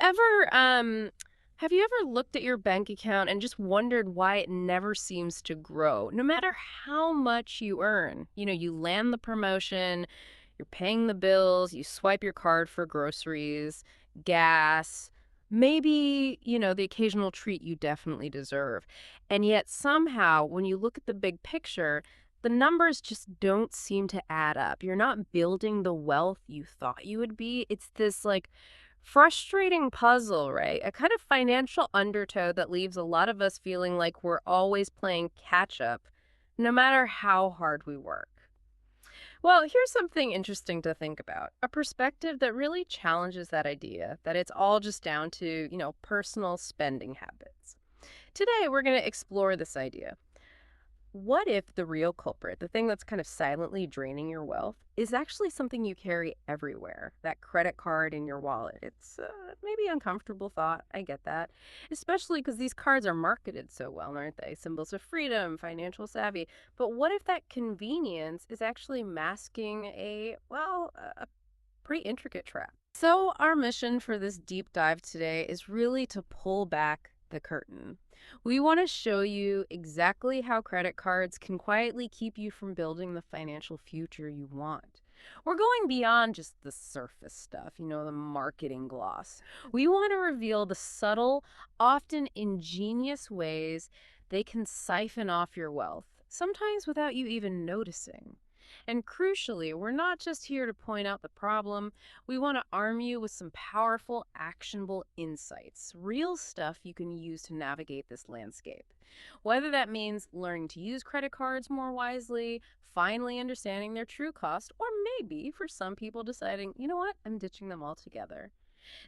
have you ever looked at your bank account and just wondered why it never seems to grow, no matter how much you earn? You land the promotion, you're paying the bills, you swipe your card for groceries, gas, maybe, the occasional treat you definitely deserve. And yet somehow, when you look at the big picture, the numbers just don't seem to add up. You're not building the wealth you thought you would be. It's this like frustrating puzzle, right? A kind of financial undertow that leaves a lot of us feeling like we're always playing catch up, no matter how hard we work. Well, here's something interesting to think about, a perspective that really challenges that idea that it's all just down to, personal spending habits. Today, we're going to explore this idea. What if the real culprit, the thing that's kind of silently draining your wealth, is actually something you carry everywhere? That credit card in your wallet. It's maybe uncomfortable thought. I get that. Especially because these cards are marketed so well, aren't they? Symbols of freedom, financial savvy. But what if that convenience is actually masking a pretty intricate trap? So, our mission for this deep dive today is really to pull back the curtain. We want to show you exactly how credit cards can quietly keep you from building the financial future you want. We're going beyond just the surface stuff, the marketing gloss. We want to reveal the subtle, often ingenious ways they can siphon off your wealth, sometimes without you even noticing. And crucially, we're not just here to point out the problem. We want to arm you with some powerful, actionable insights, real stuff you can use to navigate this landscape. Whether that means learning to use credit cards more wisely, finally understanding their true cost, or maybe for some people deciding, you know what, I'm ditching them altogether.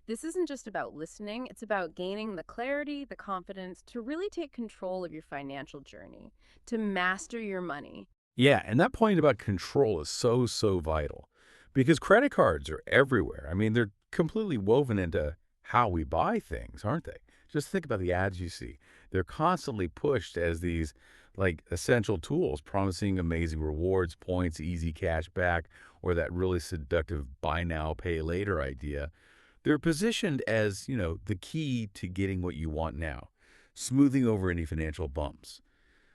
This isn't just about listening, it's about gaining the clarity, the confidence to really take control of your financial journey, to master your money. Yeah, and that point about control is so vital because credit cards are everywhere. I mean, they're completely woven into how we buy things, aren't they? Just think about the ads you see. They're constantly pushed as these essential tools promising amazing rewards, points, easy cash back, or that really seductive buy now, pay later idea. They're positioned as, the key to getting what you want now, smoothing over any financial bumps.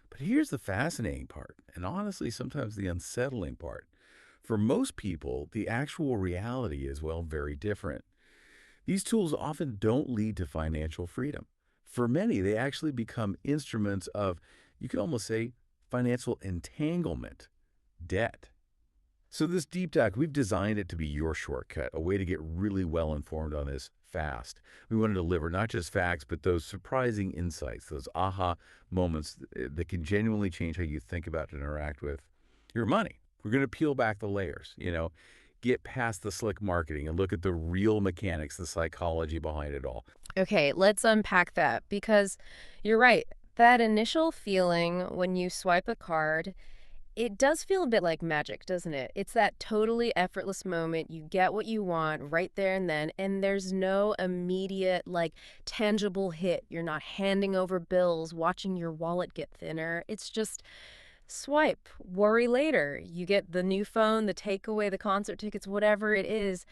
But here's the fascinating part, and honestly, sometimes the unsettling part. For most people, the actual reality is, very different. These tools often don't lead to financial freedom. For many, they actually become instruments of, you could almost say, financial entanglement, debt. So this deep dive, we've designed it to be your shortcut, a way to get really well informed on this fast. We want to deliver not just facts, but those surprising insights, those aha moments that can genuinely change how you think about and interact with your money. We're going to peel back the layers, get past the slick marketing and look at the real mechanics, the psychology behind it all. Okay, let's unpack that because you're right. That initial feeling when you swipe a card, it does feel a bit like magic, doesn't it? It's that totally effortless moment. You get what you want right there and then, and there's no immediate, tangible hit. You're not handing over bills, watching your wallet get thinner. It's just swipe, worry later. You get the new phone, the takeaway, the concert tickets, whatever it is,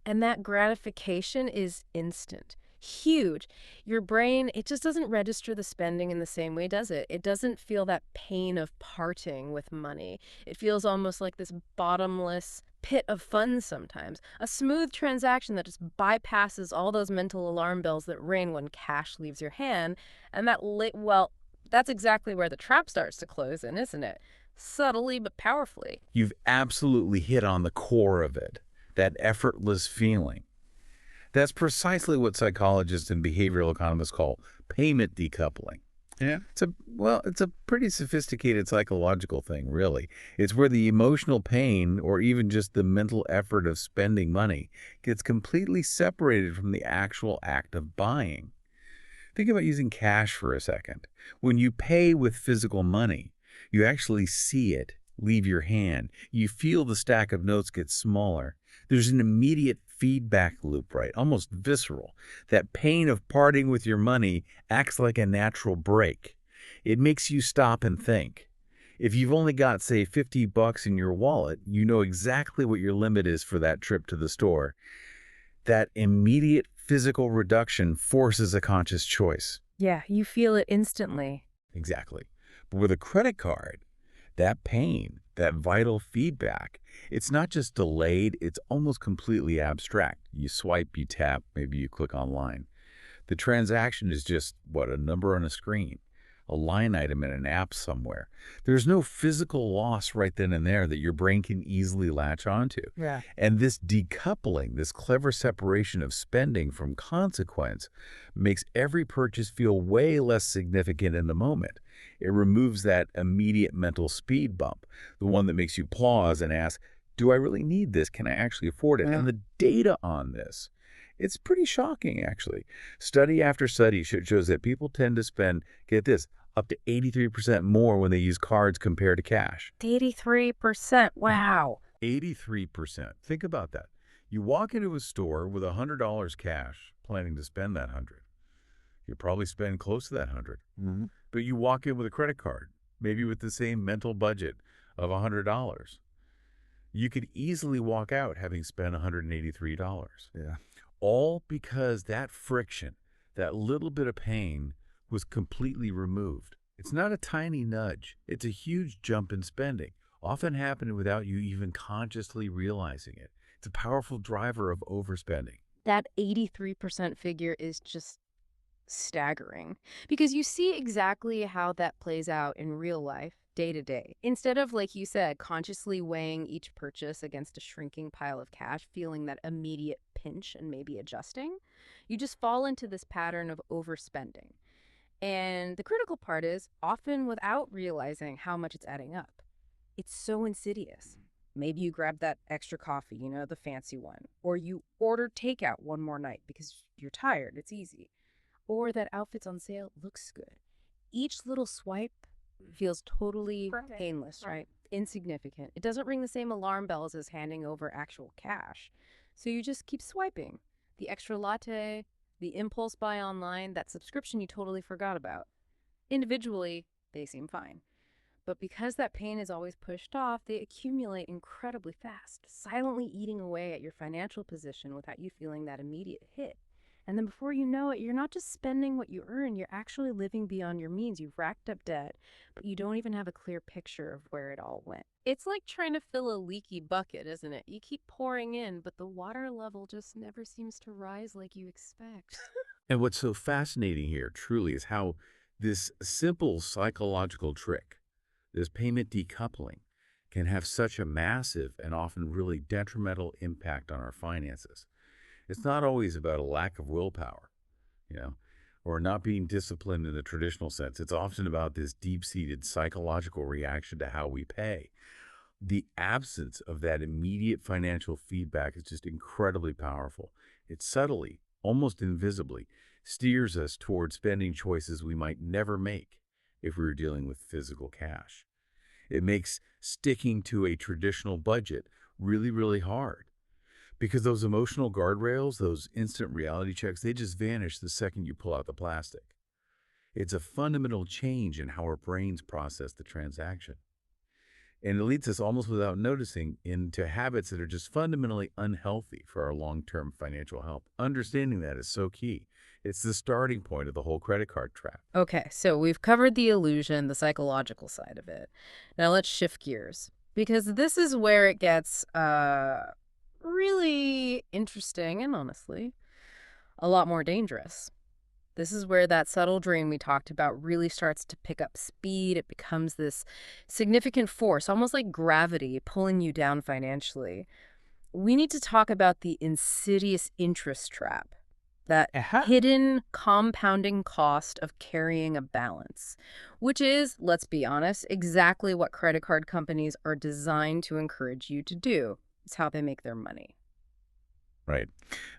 and that gratification is instant. Huge. Your brain, it just doesn't register the spending in the same way, does it? It doesn't feel that pain of parting with money. It feels almost like this bottomless pit of funds sometimes. A smooth transaction that just bypasses all those mental alarm bells that ring when cash leaves your hand. And that's exactly where the trap starts to close in, isn't it? Subtly but powerfully. You've absolutely hit on the core of it, that effortless feeling. That's precisely what psychologists and behavioral economists call payment decoupling. Yeah. It's a pretty sophisticated psychological thing, really. It's where the emotional pain or even just the mental effort of spending money gets completely separated from the actual act of buying. Think about using cash for a second. When you pay with physical money, you actually see it leave your hand. You feel the stack of notes get smaller. There's an immediate feedback loop, right? Almost visceral. That pain of parting with your money acts like a natural break. It makes you stop and think. If you've only got, say, $50 in your wallet, you know exactly what your limit is for that trip to the store. That immediate physical reduction forces a conscious choice. Yeah, you feel it instantly. Exactly. But with a credit card, that pain, that vital feedback, it's not just delayed, it's almost completely abstract. You swipe, you tap, maybe you click online. The transaction is just, what, a number on a screen, a line item in an app somewhere. There's no physical loss right then and there that your brain can easily latch onto. Yeah. And this decoupling, this clever separation of spending from consequence, makes every purchase feel way less significant in the moment. It removes that immediate mental speed bump, the one that makes you pause and ask, do I really need this? Can I actually afford it? Yeah. And the data on this, it's pretty shocking, actually. Study after study shows that people tend to spend, get this, up to 83% more when they use cards compared to cash. 83%. Wow. 83%. Think about that. You walk into a store with $100 cash, planning to spend that 100. You probably spend close to that 100. But you walk in with a credit card, maybe with the same mental budget of $100. You could easily walk out having spent $183. Yeah. All because that friction, that little bit of pain, was completely removed. It's not a tiny nudge. It's a huge jump in spending, often happening without you even consciously realizing it. It's a powerful driver of overspending. That 83% figure is just staggering because you see exactly how that plays out in real life, day to day. Instead of, like you said, consciously weighing each purchase against a shrinking pile of cash, feeling that immediate pinch and maybe adjusting, you just fall into this pattern of overspending. And the critical part is often without realizing how much it's adding up. It's so insidious. Maybe you grab that extra coffee, the fancy one, or you order takeout one more night because you're tired, it's easy. Or that outfit's on sale, looks good. Each little swipe feels totally painless, right? Insignificant. It doesn't ring the same alarm bells as handing over actual cash. So you just keep swiping. The extra latte, the impulse buy online, that subscription you totally forgot about. Individually, they seem fine. But because that pain is always pushed off, they accumulate incredibly fast, silently eating away at your financial position without you feeling that immediate hit. And then before you know it, you're not just spending what you earn, you're actually living beyond your means. You've racked up debt, but you don't even have a clear picture of where it all went. It's like trying to fill a leaky bucket, isn't it? You keep pouring in, but the water level just never seems to rise like you expect. And what's so fascinating here, truly, is how this simple psychological trick, this payment decoupling, can have such a massive and often really detrimental impact on our finances. It's not always about a lack of willpower, or not being disciplined in the traditional sense. It's often about this deep-seated psychological reaction to how we pay. The absence of that immediate financial feedback is just incredibly powerful. It subtly, almost invisibly, steers us toward spending choices we might never make if we were dealing with physical cash. It makes sticking to a traditional budget really, really hard. Because those emotional guardrails, those instant reality checks, they just vanish the second you pull out the plastic. It's a fundamental change in how our brains process the transaction. And it leads us almost without noticing into habits that are just fundamentally unhealthy for our long-term financial health. Understanding that is so key. It's the starting point of the whole credit card trap. Okay, so we've covered the illusion, the psychological side of it. Now let's shift gears, because this is where it gets really interesting and honestly a lot more dangerous. This is where that subtle drain we talked about really starts to pick up speed. It becomes this significant force, almost like gravity, pulling you down financially. We need to talk about the insidious interest trap, that hidden compounding cost of carrying a balance, which is, let's be honest, exactly what credit card companies are designed to encourage you to do. It's how they make their money. Right.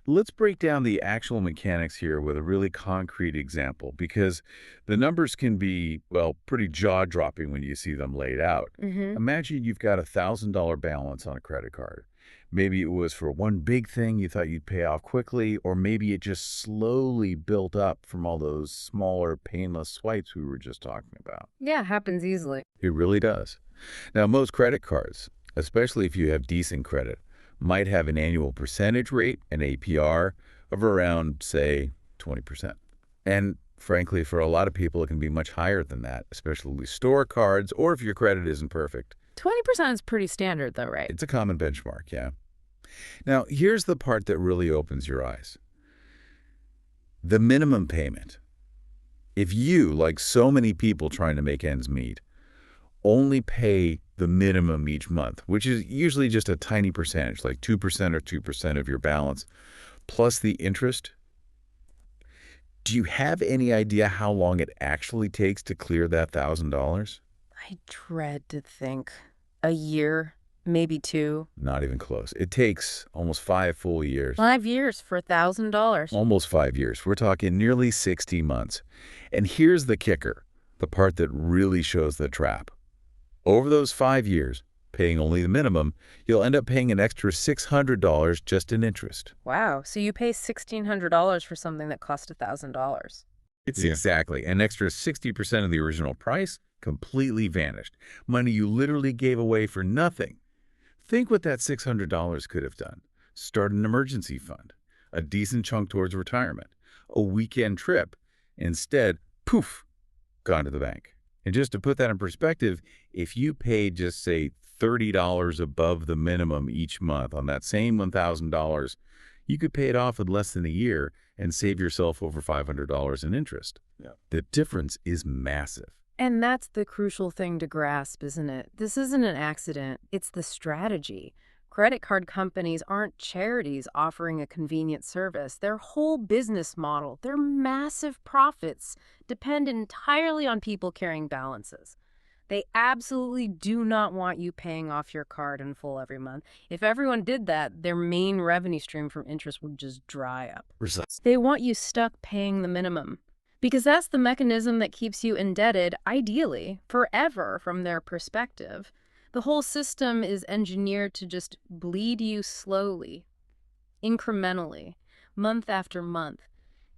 Let's break down the actual mechanics here with a really concrete example, because the numbers can be, well, pretty jaw-dropping when you see them laid out. Imagine you've got a $1,000 balance on a credit card. Maybe it was for one big thing you thought you'd pay off quickly, or maybe it just slowly built up from all those smaller, painless swipes we were just talking about. Yeah, happens easily. It really does. Now, most credit cards, especially if you have decent credit, might have an annual percentage rate, an APR, of around, say, 20%. And frankly, for a lot of people, it can be much higher than that, especially with store cards or if your credit isn't perfect. 20% is pretty standard, though, right? It's a common benchmark, yeah. Now, here's the part that really opens your eyes. The minimum payment. If you, like so many people trying to make ends meet, only pay the minimum each month, which is usually just a tiny percentage, like 2% or 2% of your balance, plus the interest, do you have any idea how long it actually takes to clear that $1,000? I dread to think. A year, maybe 2. Not even close. It takes almost 5 full years. 5 years for $1,000. Almost 5 years. We're talking nearly 60 months. And here's the kicker, the part that really shows the trap. Over those 5 years, paying only the minimum, you'll end up paying an extra $600 just in interest. Wow, so you pay $1,600 for something that cost $1,000. It's exactly. An extra 60% of the original price completely vanished. Money you literally gave away for nothing. Think what that $600 could have done. Start an emergency fund, a decent chunk towards retirement, a weekend trip. Instead, poof, gone to the bank. And just to put that in perspective, if you paid just, say, $30 above the minimum each month on that same $1,000, you could pay it off in less than a year and save yourself over $500 in interest. Yeah. The difference is massive. And that's the crucial thing to grasp, isn't it? This isn't an accident. It's the strategy. Credit card companies aren't charities offering a convenient service. Their whole business model, their massive profits, depend entirely on people carrying balances. They absolutely do not want you paying off your card in full every month. If everyone did that, their main revenue stream from interest would just dry up. They want you stuck paying the minimum, because that's the mechanism that keeps you indebted, ideally, forever from their perspective. The whole system is engineered to just bleed you slowly, incrementally, month after month.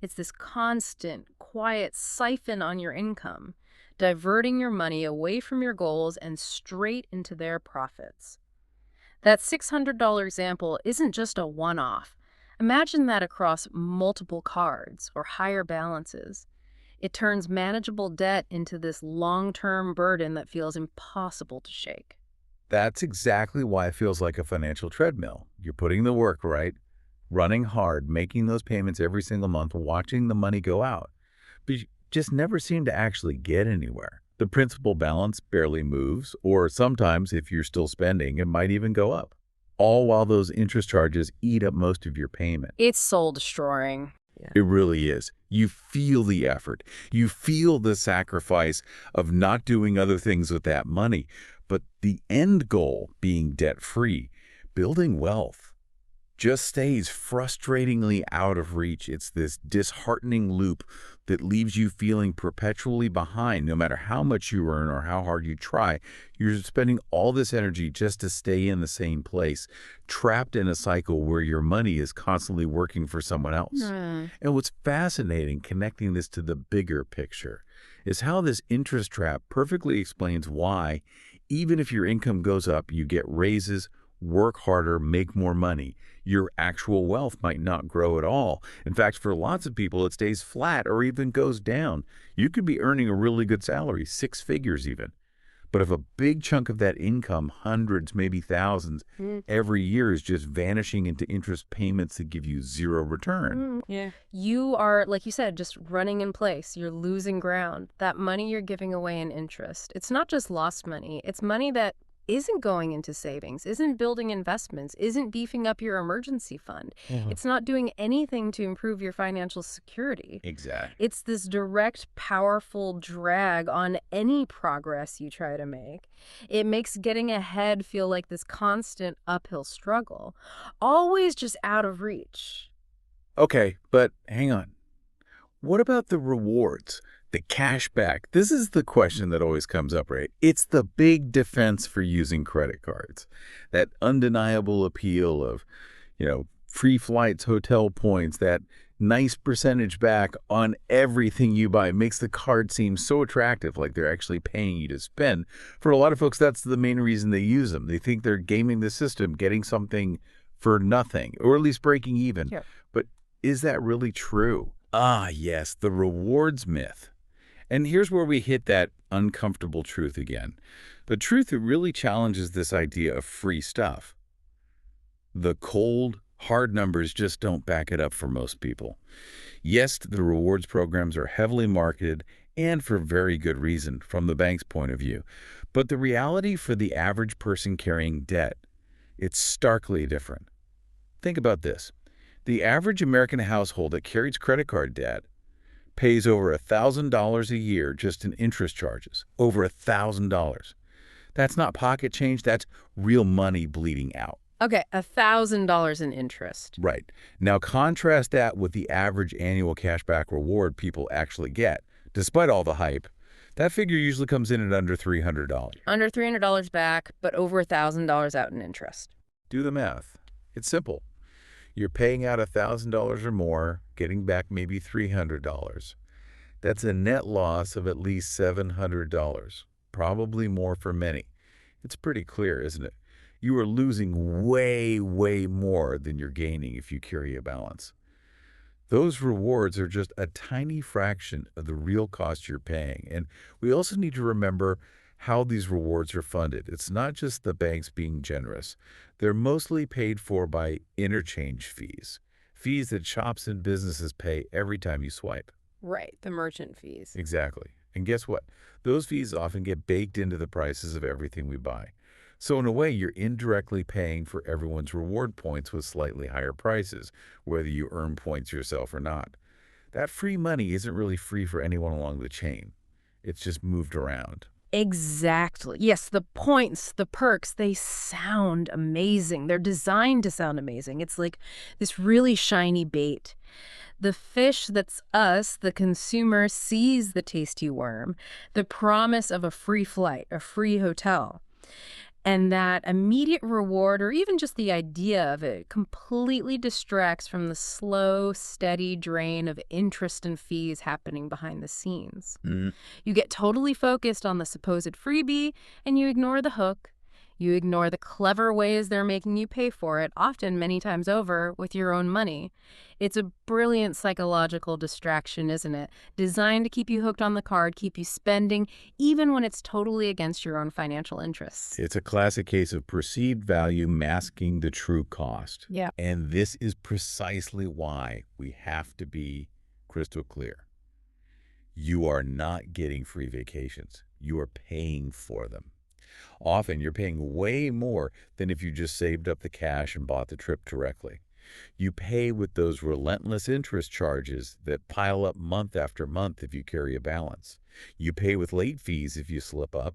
It's this constant, quiet siphon on your income, diverting your money away from your goals and straight into their profits. That $600 example isn't just a one-off. Imagine that across multiple cards or higher balances. It turns manageable debt into this long-term burden that feels impossible to shake. That's exactly why it feels like a financial treadmill. You're putting the work, right? Running hard, making those payments every single month, watching the money go out. But you just never seem to actually get anywhere. The principal balance barely moves, or sometimes, if you're still spending, it might even go up. All while those interest charges eat up most of your payment. It's soul-destroying. Yeah. It really is. You feel the effort. You feel the sacrifice of not doing other things with that money. But the end goal, being debt-free, building wealth, just stays frustratingly out of reach. It's this disheartening loop that leaves you feeling perpetually behind. No matter how much you earn or how hard you try, you're spending all this energy just to stay in the same place, trapped in a cycle where your money is constantly working for someone else. And what's fascinating, connecting this to the bigger picture, is how this interest trap perfectly explains why, even if your income goes up, you get raises, work harder, make more money, your actual wealth might not grow at all. In fact, for lots of people, it stays flat or even goes down. You could be earning a really good salary, 6 figures even. But if a big chunk of that income, hundreds, maybe thousands, every year is just vanishing into interest payments that give you zero return. You are, like you said, just running in place. You're losing ground. That money you're giving away in interest, it's not just lost money. It's money that isn't going into savings, isn't building investments, isn't beefing up your emergency fund. It's not doing anything to improve your financial security. Exactly. It's this direct, powerful drag on any progress you try to make. It makes getting ahead feel like this constant uphill struggle, always just out of reach. Okay, but hang on. What about the rewards? The cash back? This is the question that always comes up, right? It's the big defense for using credit cards. That undeniable appeal of, free flights, hotel points, that nice percentage back on everything you buy makes the card seem so attractive, like they're actually paying you to spend. For a lot of folks, that's the main reason they use them. They think they're gaming the system, getting something for nothing, or at least breaking even. Yeah. But Is that really true? Ah, yes, the rewards myth. And here's where we hit that uncomfortable truth again. The truth that really challenges this idea of free stuff. The cold, hard numbers just don't back it up for most people. Yes, the rewards programs are heavily marketed and for very good reason from the bank's point of view. But the reality for the average person carrying debt, it's starkly different. Think about this. The average American household that carries credit card debt pays over $1,000 a year just in interest charges. Over $1,000. That's not pocket change, that's real money bleeding out. Okay, $1,000 in interest. Right. Now contrast that with the average annual cashback reward people actually get. Despite all the hype, that figure usually comes in at under $300. Under $300 back, but over $1,000 out in interest. Do the math. It's simple. You're paying out $1,000 or more, getting back maybe $300. That's a net loss of at least $700, probably more for many. It's pretty clear, isn't it? You are losing way, way more than you're gaining if you carry a balance. Those rewards are just a tiny fraction of the real cost you're paying. And we also need to remember how these rewards are funded. It's not just the banks being generous. They're mostly paid for by interchange fees, fees that shops and businesses pay every time you swipe. Right, the merchant fees. Exactly. And guess what? Those fees often get baked into the prices of everything we buy. So in a way, you're indirectly paying for everyone's reward points with slightly higher prices, whether you earn points yourself or not. That free money isn't really free for anyone along the chain. It's just moved around. Exactly. Yes, the points, the perks, they sound amazing. They're designed to sound amazing. It's like this really shiny bait. The fish that's us, the consumer, sees the tasty worm, the promise of a free flight, a free hotel. And that immediate reward, or even just the idea of it, completely distracts from the slow, steady drain of interest and fees happening behind the scenes. Mm. You get totally focused on the supposed freebie, and you ignore the hook. You ignore the clever ways they're making you pay for it, often many times over, with your own money. It's a brilliant psychological distraction, isn't it? Designed to keep you hooked on the card, keep you spending, even when it's totally against your own financial interests. It's a classic case of perceived value masking the true cost. Yeah. And this is precisely why we have to be crystal clear. You are not getting free vacations. You are paying for them. Often, you're paying way more than if you just saved up the cash and bought the trip directly. You pay with those relentless interest charges that pile up month after month if you carry a balance. You pay with late fees if you slip up.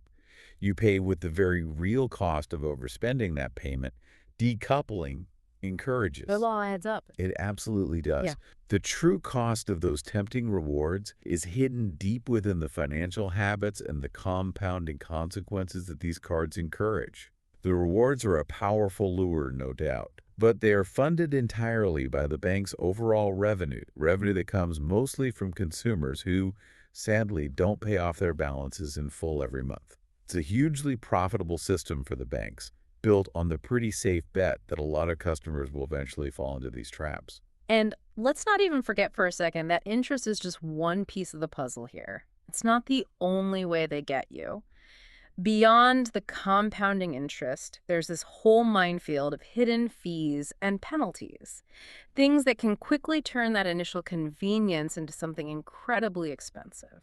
You pay with the very real cost of overspending that payment. Decoupling encourages. It all adds up. It absolutely does. Yeah. The true cost of those tempting rewards is hidden deep within the financial habits and the compounding consequences that these cards encourage. The rewards are a powerful lure, no doubt, but they are funded entirely by the bank's overall revenue that comes mostly from consumers who, sadly, don't pay off their balances in full every month. It's a hugely profitable system for the banks, built on the pretty safe bet that a lot of customers will eventually fall into these traps. And let's not even forget for a second that interest is just one piece of the puzzle here. It's not the only way they get you. Beyond the compounding interest, there's this whole minefield of hidden fees and penalties, things that can quickly turn that initial convenience into something incredibly expensive.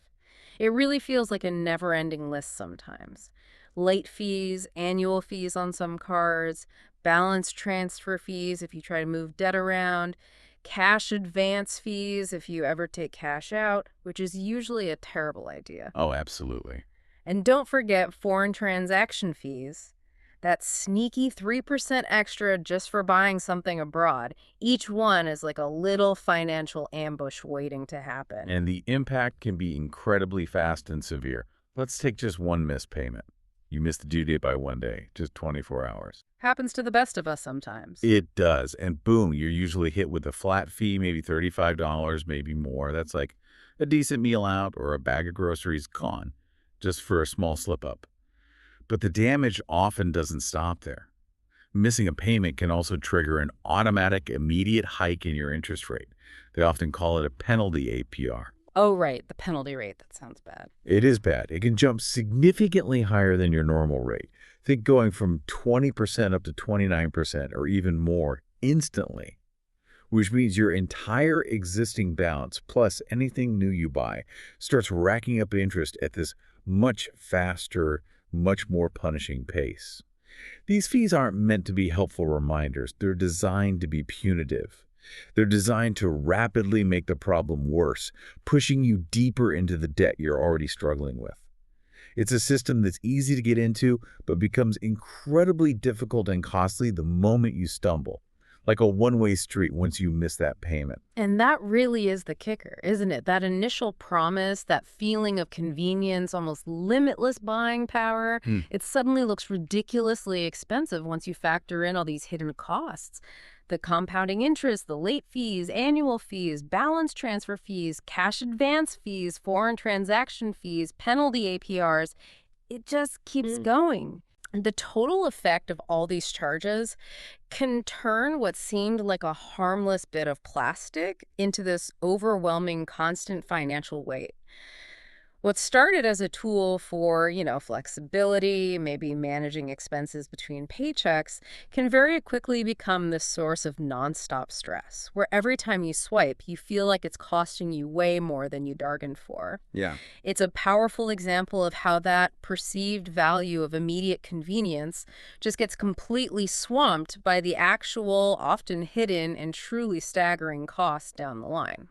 It really feels like a never-ending list sometimes. Late fees, annual fees on some cards, balance transfer fees if you try to move debt around, cash advance fees if you ever take cash out, which is usually a terrible idea. Oh, absolutely. And don't forget foreign transaction fees. That sneaky 3% extra just for buying something abroad. Each one is like a little financial ambush waiting to happen. And the impact can be incredibly fast and severe. Let's take just one missed payment. You missed the due date by 1 day, just 24 hours. Happens to the best of us sometimes. It does. And boom, you're usually hit with a flat fee, maybe $35, maybe more. That's like a decent meal out or a bag of groceries gone, just for a small slip up. But the damage often doesn't stop there. Missing a payment can also trigger an automatic, immediate hike in your interest rate. They often call it a penalty APR. Oh, right, the penalty rate. That sounds bad. It is bad. It can jump significantly higher than your normal rate. Think going from 20% up to 29% or even more instantly, which means your entire existing balance plus anything new you buy starts racking up interest at this much faster, much more punishing pace. These fees aren't meant to be helpful reminders. They're designed to be punitive. They're designed to rapidly make the problem worse, pushing you deeper into the debt you're already struggling with. It's a system that's easy to get into, but becomes incredibly difficult and costly the moment you stumble, like a one-way street once you miss that payment. And that really is the kicker, isn't it? That initial promise, that feeling of convenience, almost limitless buying power, it suddenly looks ridiculously expensive once you factor in all these hidden costs. The compounding interest, the late fees, annual fees, balance transfer fees, cash advance fees, foreign transaction fees, penalty APRs, it just keeps going. The total effect of all these charges can turn what seemed like a harmless bit of plastic into this overwhelming constant financial weight. What started as a tool for, flexibility, maybe managing expenses between paychecks, can very quickly become this source of nonstop stress, where every time you swipe, you feel like it's costing you way more than you bargained for. Yeah. It's a powerful example of how that perceived value of immediate convenience just gets completely swamped by the actual, often hidden, and truly staggering costs down the line.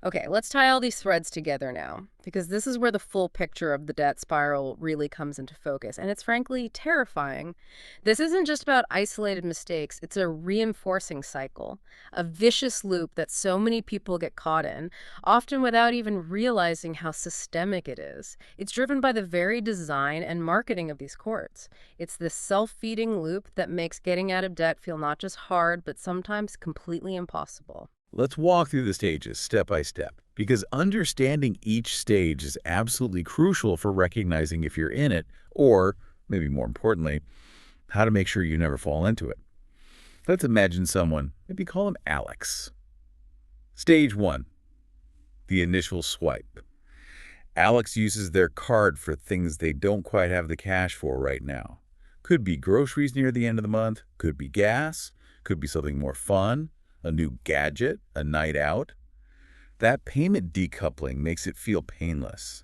Okay, let's tie all these threads together now, because this is where the full picture of the debt spiral really comes into focus, and it's frankly terrifying. This isn't just about isolated mistakes, it's a reinforcing cycle, a vicious loop that so many people get caught in, often without even realizing how systemic it is. It's driven by the very design and marketing of these courts. It's this self-feeding loop that makes getting out of debt feel not just hard, but sometimes completely impossible. Let's walk through the stages step by step, because understanding each stage is absolutely crucial for recognizing if you're in it, or, maybe more importantly, how to make sure you never fall into it. Let's imagine someone, maybe call him Alex. Stage 1, the initial swipe. Alex uses their card for things they don't quite have the cash for right now. Could be groceries near the end of the month, could be gas, could be something more fun, a new gadget, a night out. That payment decoupling makes it feel painless.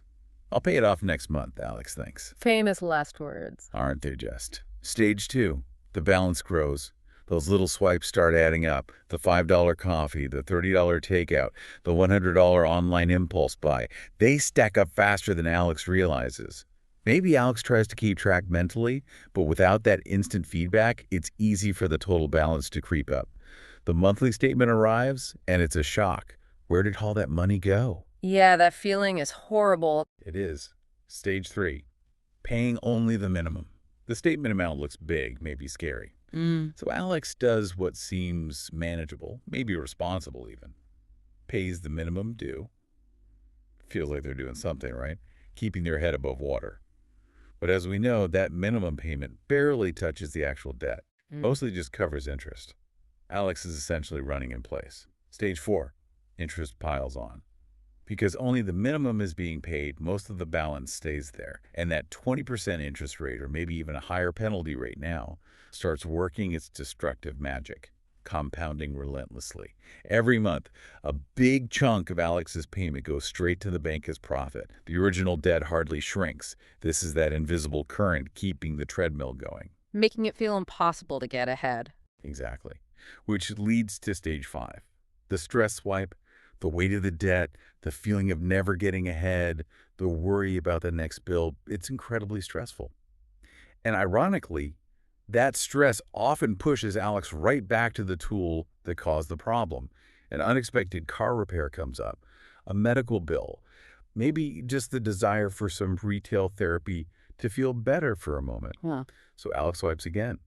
I'll pay it off next month, Alex thinks. Famous last words. Aren't they just? Stage 2, the balance grows. Those little swipes start adding up. The $5 coffee, the $30 takeout, the $100 online impulse buy. They stack up faster than Alex realizes. Maybe Alex tries to keep track mentally, but without that instant feedback, it's easy for the total balance to creep up. The monthly statement arrives, and it's a shock. Where did all that money go? Yeah, that feeling is horrible. It is. Stage 3, paying only the minimum. The statement amount looks big, maybe scary. So Alex does what seems manageable, maybe responsible even. Pays the minimum due. Feels like they're doing something, right? Keeping their head above water. But as we know, that minimum payment barely touches the actual debt. Mostly just covers interest. Alex is essentially running in place. Stage 4, interest piles on. Because only the minimum is being paid, most of the balance stays there. And that 20% interest rate, or maybe even a higher penalty rate now, starts working its destructive magic, compounding relentlessly. Every month, a big chunk of Alex's payment goes straight to the bank as profit. The original debt hardly shrinks. This is that invisible current keeping the treadmill going. Making it feel impossible to get ahead. Exactly. Which leads to stage 5. The stress swipe, the weight of the debt, the feeling of never getting ahead, the worry about the next bill. It's incredibly stressful. And ironically, that stress often pushes Alex right back to the tool that caused the problem. An unexpected car repair comes up, a medical bill, maybe just the desire for some retail therapy to feel better for a moment. So Alex swipes again.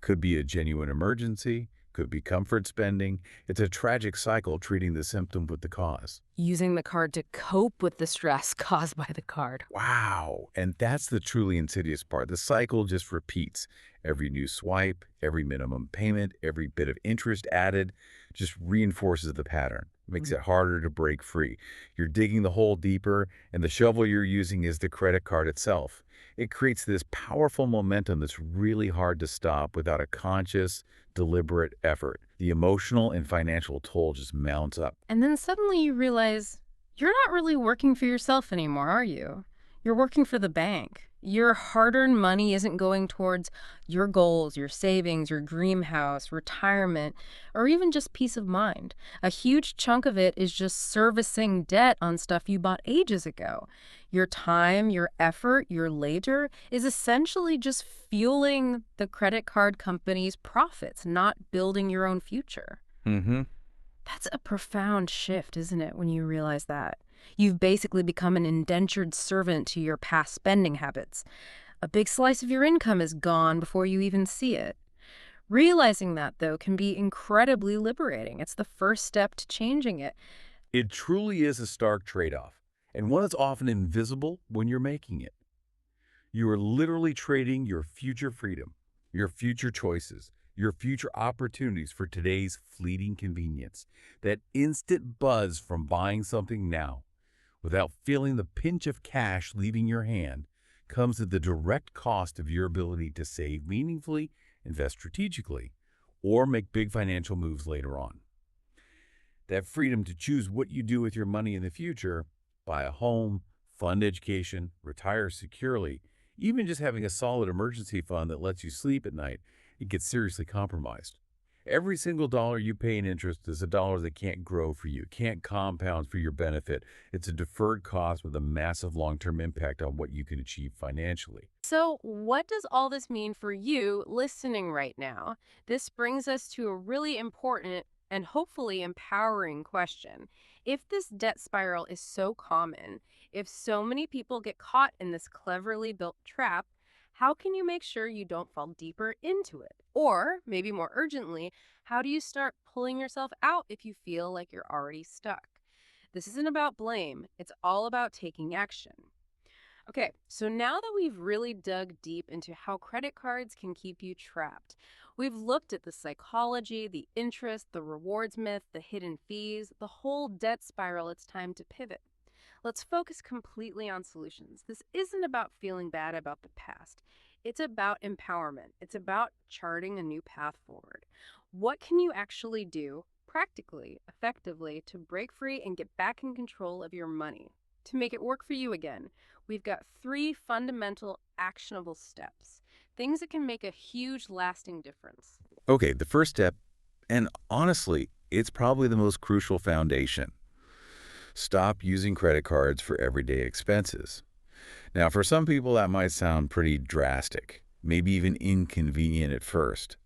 Could be a genuine emergency, could be comfort spending. It's a tragic cycle, treating the symptom with the cause. Using the card to cope with the stress caused by the card. Wow. And that's the truly insidious part. The cycle just repeats. Every new swipe, every minimum payment, every bit of interest added just reinforces the pattern, makes it harder to break free. You're digging the hole deeper, and the shovel you're using is the credit card itself. It creates this powerful momentum that's really hard to stop without a conscious, deliberate effort. The emotional and financial toll just mounts up. And then suddenly you realize you're not really working for yourself anymore, are you? You're working for the bank. Your hard-earned money isn't going towards your goals, your savings, your dream house, retirement, or even just peace of mind. A huge chunk of it is just servicing debt on stuff you bought ages ago. Your time, your effort, your labor is essentially just fueling the credit card company's profits, not building your own future. Mm-hmm. That's a profound shift, isn't it, when you realize that? You've basically become an indentured servant to your past spending habits. A big slice of your income is gone before you even see it. Realizing that, though, can be incredibly liberating. It's the first step to changing it. It truly is a stark trade-off, and one that's often invisible when you're making it. You are literally trading your future freedom, your future choices, your future opportunities for today's fleeting convenience. That instant buzz from buying something now, without feeling the pinch of cash leaving your hand, comes at the direct cost of your ability to save meaningfully, invest strategically, or make big financial moves later on. That freedom to choose what you do with your money in the future, buy a home, fund education, retire securely, even just having a solid emergency fund that lets you sleep at night, it gets seriously compromised. Every single dollar you pay in interest is a dollar that can't grow for you, can't compound for your benefit. It's a deferred cost with a massive long-term impact on what you can achieve financially. So, what does all this mean for you listening right now? This brings us to a really important and hopefully empowering question. If this debt spiral is so common, if so many people get caught in this cleverly built trap, how can you make sure you don't fall deeper into it? Or, maybe more urgently, how do you start pulling yourself out if you feel like you're already stuck? This isn't about blame, it's all about taking action. Okay, so now that we've really dug deep into how credit cards can keep you trapped, we've looked at the psychology, the interest, the rewards myth, the hidden fees, the whole debt spiral. It's time to pivot. Let's focus completely on solutions. This isn't about feeling bad about the past. It's about empowerment. It's about charting a new path forward. What can you actually do practically, effectively, to break free and get back in control of your money? To make it work for you again, we've got 3 fundamental actionable steps, things that can make a huge lasting difference. Okay, the first step, and honestly, it's probably the most crucial foundation. Stop using credit cards for everyday expenses. Now, for some people, that might sound pretty drastic, maybe even inconvenient at first.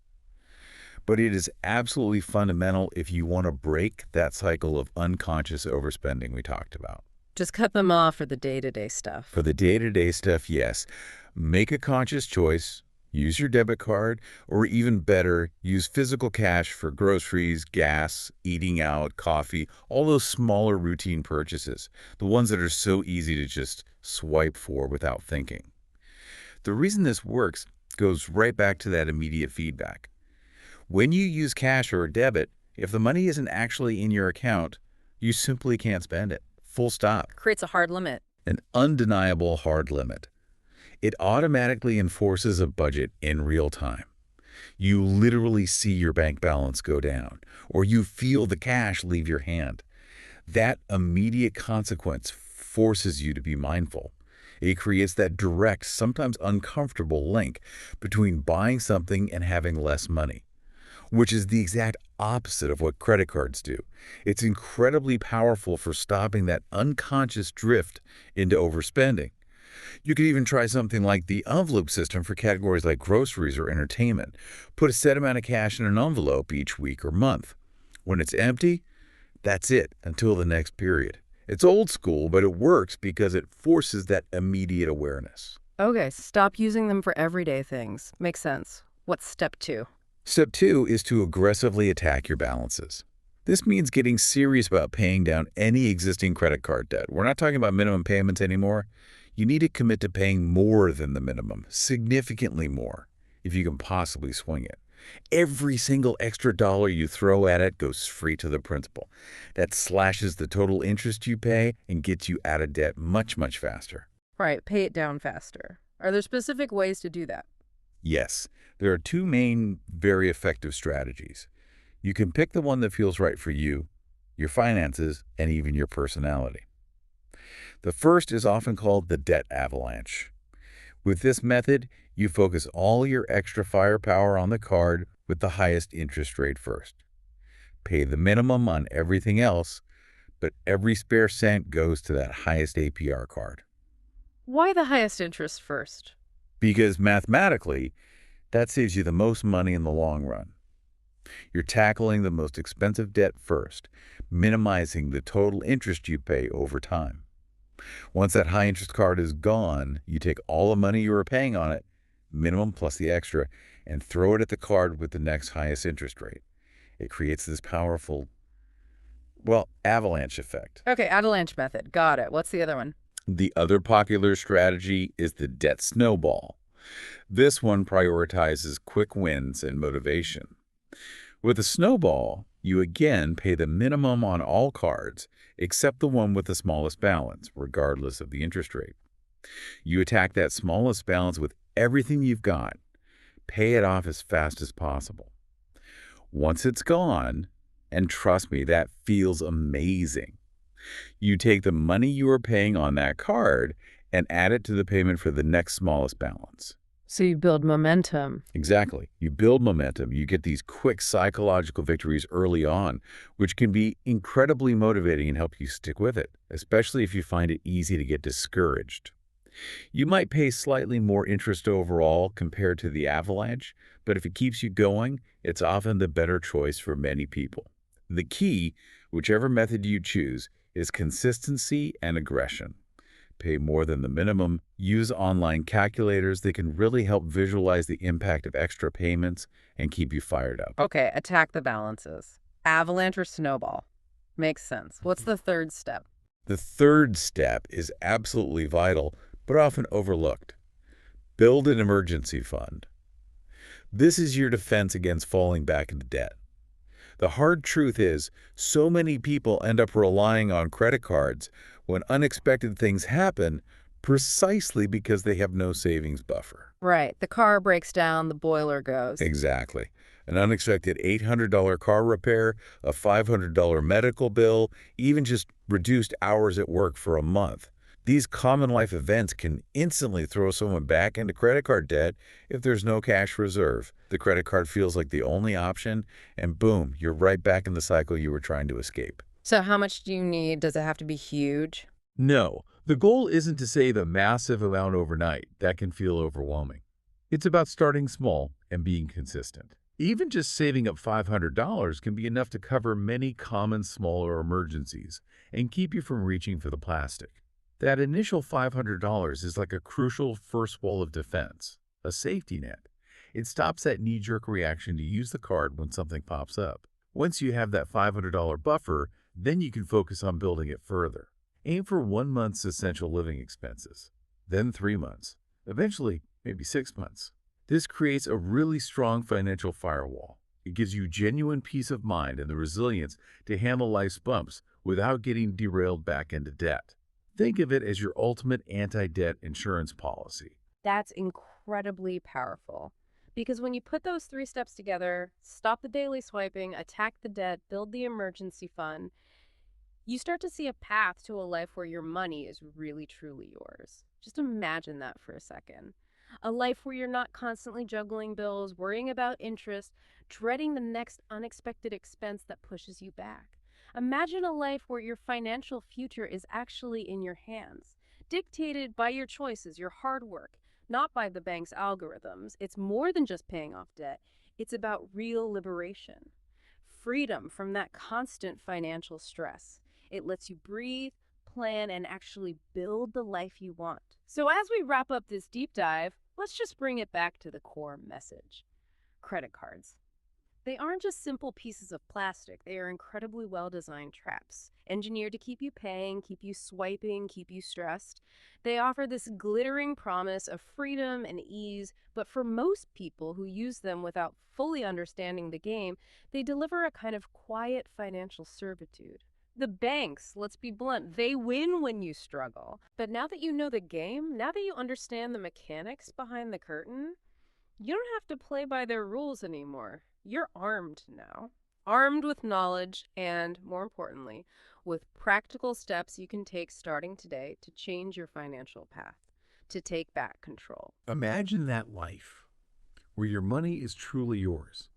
But it is absolutely fundamental if you want to break that cycle of unconscious overspending we talked about. Just cut them off for the day-to-day stuff. For the day-to-day stuff, yes. Make a conscious choice. Use your debit card, or even better, use physical cash for groceries, gas, eating out, coffee, all those smaller routine purchases, the ones that are so easy to just swipe for without thinking. The reason this works goes right back to that immediate feedback. When you use cash or a debit, if the money isn't actually in your account, you simply can't spend it. Full stop. Creates a hard limit. An undeniable hard limit. It automatically enforces a budget in real time. You literally see your bank balance go down, or you feel the cash leave your hand. That immediate consequence forces you to be mindful. It creates that direct, sometimes uncomfortable link between buying something and having less money, which is the exact opposite of what credit cards do. It's incredibly powerful for stopping that unconscious drift into overspending. You could even try something like the envelope system for categories like groceries or entertainment. Put a set amount of cash in an envelope each week or month. When it's empty, that's it until the next period. It's old school, but it works because it forces that immediate awareness. Okay, stop using them for everyday things. Makes sense. What's step 2? Step 2 is to aggressively attack your balances. This means getting serious about paying down any existing credit card debt. We're not talking about minimum payments anymore. You need to commit to paying more than the minimum, significantly more, if you can possibly swing it. Every single extra dollar you throw at it goes straight to the principal. That slashes the total interest you pay and gets you out of debt much, much faster. Right, pay it down faster. Are there specific ways to do that? Yes, there are two main, very effective strategies. You can pick the one that feels right for you, your finances, and even your personality. The first is often called the debt avalanche. With this method, you focus all your extra firepower on the card with the highest interest rate first. Pay the minimum on everything else, but every spare cent goes to that highest APR card. Why the highest interest first? Because mathematically, that saves you the most money in the long run. You're tackling the most expensive debt first, minimizing the total interest you pay over time. Once that high interest card is gone, you take all the money you were paying on it, minimum plus the extra, and throw it at the card with the next highest interest rate. It creates this powerful, well, avalanche effect. Okay, avalanche method. Got it. What's the other one? The other popular strategy is the debt snowball. This one prioritizes quick wins and motivation. With a snowball, you again pay the minimum on all cards except the one with the smallest balance, regardless of the interest rate. You attack that smallest balance with everything you've got. Pay it off as fast as possible. Once it's gone, and trust me, that feels amazing, you take the money you are paying on that card and add it to the payment for the next smallest balance. So you build momentum. Exactly. You build momentum. You get these quick psychological victories early on, which can be incredibly motivating and help you stick with it, especially if you find it easy to get discouraged. You might pay slightly more interest overall compared to the avalanche, but if it keeps you going, it's often the better choice for many people. The key, whichever method you choose, is consistency and aggression. Pay more than the minimum, use online calculators that can really help visualize the impact of extra payments and keep you fired up. Okay, attack the balances. Avalanche or snowball? Makes sense. What's the third step? The third step is absolutely vital, but often overlooked. Build an emergency fund. This is your defense against falling back into debt. The hard truth is, so many people end up relying on credit cards when unexpected things happen precisely because they have no savings buffer. Right, the car breaks down, the boiler goes. Exactly. An unexpected $800 car repair, a $500 medical bill, even just reduced hours at work for a month. These common life events can instantly throw someone back into credit card debt if there's no cash reserve. The credit card feels like the only option, and boom, you're right back in the cycle you were trying to escape. So how much do you need? Does it have to be huge? No, the goal isn't to save a massive amount overnight. That can feel overwhelming. It's about starting small and being consistent. Even just saving up $500 can be enough to cover many common smaller emergencies and keep you from reaching for the plastic. That initial $500 is like a crucial first wall of defense, a safety net. It stops that knee-jerk reaction to use the card when something pops up. Once you have that $500 buffer, then you can focus on building it further. Aim for 1 month's essential living expenses, then 3 months, eventually maybe 6 months. This creates a really strong financial firewall. It gives you genuine peace of mind and the resilience to handle life's bumps without getting derailed back into debt. Think of it as your ultimate anti-debt insurance policy. That's incredibly powerful. Because when you put those 3 steps together, stop the daily swiping, attack the debt, build the emergency fund, you start to see a path to a life where your money is really, truly yours. Just imagine that for a second. A life where you're not constantly juggling bills, worrying about interest, dreading the next unexpected expense that pushes you back. Imagine a life where your financial future is actually in your hands, dictated by your choices, your hard work, not by the bank's algorithms. It's more than just paying off debt. It's about real liberation, freedom from that constant financial stress. It lets you breathe, plan, and actually build the life you want. So as we wrap up this deep dive, let's just bring it back to the core message. Credit cards. They aren't just simple pieces of plastic. They are incredibly well-designed traps, engineered to keep you paying, keep you swiping, keep you stressed. They offer this glittering promise of freedom and ease, but for most people who use them without fully understanding the game, they deliver a kind of quiet financial servitude. The banks, let's be blunt, they win when you struggle. But now that you know the game, now that you understand the mechanics behind the curtain, you don't have to play by their rules anymore. You're armed now. Armed with knowledge and, more importantly, with practical steps you can take starting today to change your financial path, to take back control. Imagine that life where your money is truly yours,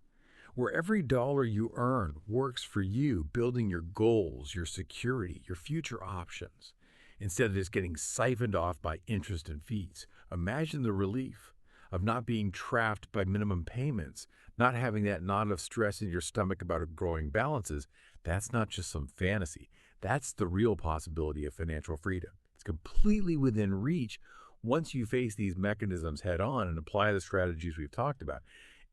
where every dollar you earn works for you, building your goals, your security, your future options, instead of just getting siphoned off by interest and fees. Imagine the relief of not being trapped by minimum payments, not having that knot of stress in your stomach about growing balances. That's not just some fantasy. That's the real possibility of financial freedom. It's completely within reach once you face these mechanisms head on and apply the strategies we've talked about.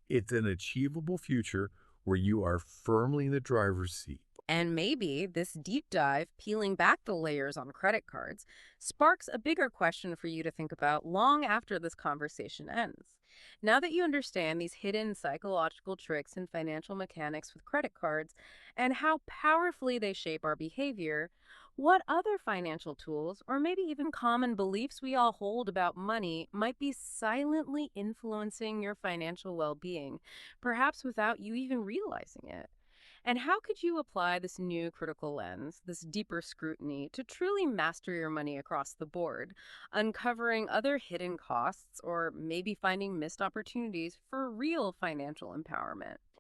It's an achievable future where you are firmly in the driver's seat. And maybe this deep dive, peeling back the layers on credit cards, sparks a bigger question for you to think about long after this conversation ends. Now that you understand these hidden psychological tricks and financial mechanics with credit cards and how powerfully they shape our behavior, what other financial tools, or maybe even common beliefs we all hold about money, might be silently influencing your financial well being, perhaps without you even realizing it? And how could you apply this new critical lens, this deeper scrutiny, to truly master your money across the board, uncovering other hidden costs or maybe finding missed opportunities for real financial empowerment?